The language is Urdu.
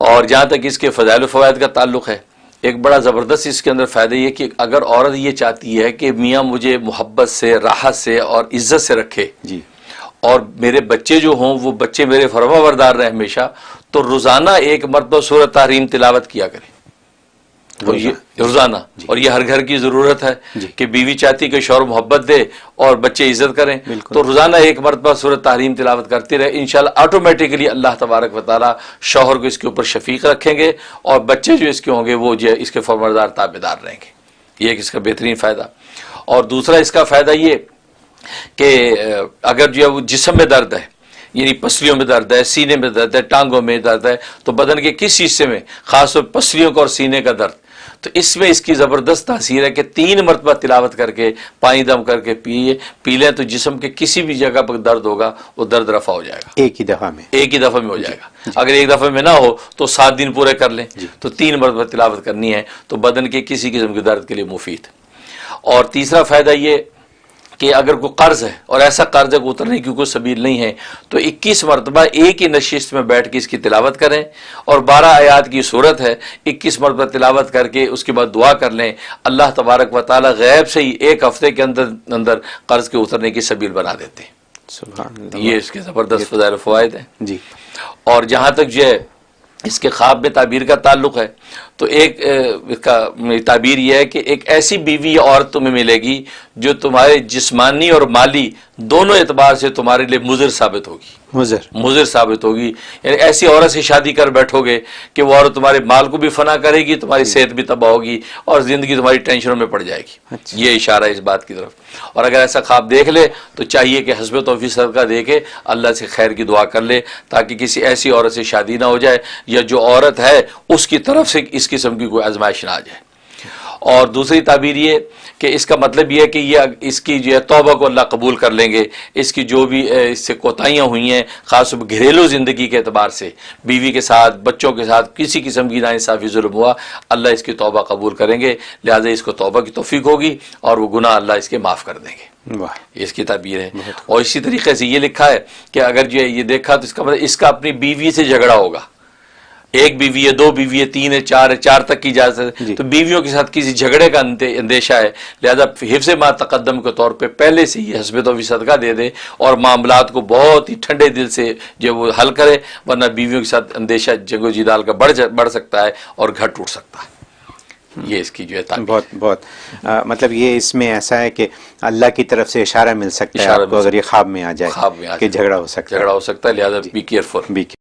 اور جہاں تک اس کے فضائل و فوائد کا تعلق ہے، ایک بڑا زبردست اس کے اندر فائدہ یہ کہ اگر عورت یہ چاہتی ہے کہ میاں مجھے محبت سے، راحت سے اور عزت سے رکھے جی، اور میرے بچے جو ہوں وہ بچے میرے فرما بردار رہے ہمیشہ، تو روزانہ ایک مرتبہ سورۃ تحریم تلاوت کیا کرے روزانہ. اور یہ ہر گھر کی ضرورت ہے کہ بیوی چاہتی کہ شوہر محبت دے اور بچے عزت کریں، تو روزانہ ایک مرتبہ سورۃ تحریم تلاوت کرتی رہے، انشاءاللہ آٹومیٹکلی اللہ تبارک و تعالی شوہر کو اس کے اوپر شفیق رکھیں گے اور بچے جو اس کے ہوں گے وہ جو اس کے فرمانبردار تابعدار رہیں گے. یہ ایک اس کا بہترین فائدہ. اور دوسرا اس کا فائدہ یہ کہ اگر جو ہے وہ جسم میں درد ہے، یعنی پسلیوں میں درد ہے، سینے میں درد ہے، ٹانگوں میں درد ہے، تو بدن کے کس حصے میں، خاص طور پسلیوں کا اور سینے کا درد، تو اس میں اس کی زبردست تاثیر ہے کہ 3 مرتبہ تلاوت کر کے پانی دم کر کے پی لیں تو جسم کے کسی بھی جگہ پر درد ہوگا وہ درد رفع ہو جائے گا، ایک ہی دفعہ میں ہو جائے گا. اگر ایک دفعہ میں نہ ہو تو 7 دن پورے کر لیں، تو 3 مرتبہ تلاوت کرنی ہے تو بدن کے کسی قسم کے درد کے لیے مفید. اور تیسرا فائدہ یہ کہ اگر کوئی قرض ہے اور ایسا قرض ہے کہ اترنے کی کوئی سبیل نہیں ہے تو 21 مرتبہ ایک ہی نشست میں بیٹھ کے اس کی تلاوت کریں، اور 12 آیات کی صورت ہے، 21 مرتبہ تلاوت کر کے اس کے بعد دعا کر لیں. اللہ تبارک و تعالی غیب سے ہی 1 ہفتے کے اندر قرض کے اترنے کی سبیل بنا دیتے ہیں. سبحان اللہ. یہ اس کے زبردست فضائل و فوائد ہیں. جی. اور جہاں تک جو ہے اس کے خواب میں تعبیر کا تعلق ہے تو ایک تعبیر یہ ہے کہ ایک ایسی بیوی یا عورت تمہیں ملے گی جو تمہارے جسمانی اور مالی دونوں اعتبار سے تمہارے لیے مضر ثابت ہوگی. یعنی ایسی عورت سے شادی کر بیٹھو گے کہ وہ عورت تمہارے مال کو بھی فنا کرے گی، تمہاری صحت بھی تباہ ہوگی اور زندگی تمہاری ٹینشنوں میں پڑ جائے گی. یہ اشارہ ہے اس بات کی طرف. اور اگر ایسا خواب دیکھ لے تو چاہیے کہ حسب توفیق صدقہ دے کے اللہ سے خیر کی دعا کر لے تاکہ کسی ایسی عورت سے شادی نہ ہو جائے یا جو عورت ہے اس کی طرف سے اس قسم کی کوئی آزمائش نہ آ جائے. اور دوسری تعبیر یہ کہ اس کا مطلب یہ ہے کہ یہ اس کی جو ہے توبہ کو اللہ قبول کر لیں گے، اس کی جو بھی اس سے کوتاہیاں ہوئی ہیں خاص طور پر گھریلو زندگی کے اعتبار سے، بیوی کے ساتھ، بچوں کے ساتھ کسی قسم کی ناانصافی ظلم ہوا، اللہ اس کی توبہ قبول کریں گے، لہٰذا اس کو توبہ کی توفیق ہوگی اور وہ گناہ اللہ اس کے معاف کر دیں گے. اس کی تعبیر ہے. اور اسی طریقے سے یہ لکھا ہے کہ اگر جو ہے یہ دیکھا تو اس کا مطلب اس کا اپنی بیوی سے جھگڑا ہوگا. 1 بیوی ہے، 2 بیوی ہے، 3 ہے، 4 ہے، 4 تک کی اجازت ہے، تو بیویوں کے ساتھ کسی جھگڑے کا اندیشہ ہے، لہذا حفظ ما تقدم کے طور پہ پہلے سے یہ حسب توفیق صدقہ دے دے اور معاملات کو بہت ہی ٹھنڈے دل سے جو وہ حل کرے، ورنہ بیویوں کے ساتھ اندیشہ جنگ و جدال کا بڑھ سکتا ہے اور گھر ٹوٹ سکتا ہے. یہ اس کی جو ہے بہت مطلب یہ اس میں ایسا ہے کہ اللہ کی طرف سے اشارہ مل سکتا ہے آپ کو اگر یہ خواب میں آ جائے کہ جھگڑا ہو سکتا ہے، لہذا بی کیئرفل.